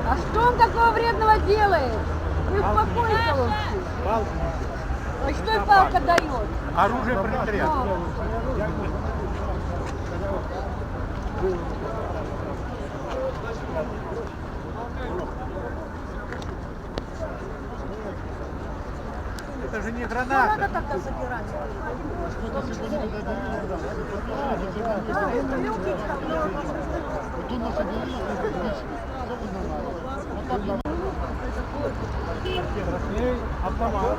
А что он такого вредного делает? Вы успокойтесь лучше. А что и палка дает? Оружие пролетариат. Это же не граната. Надо тогда забирать. Да, это люди Автомат.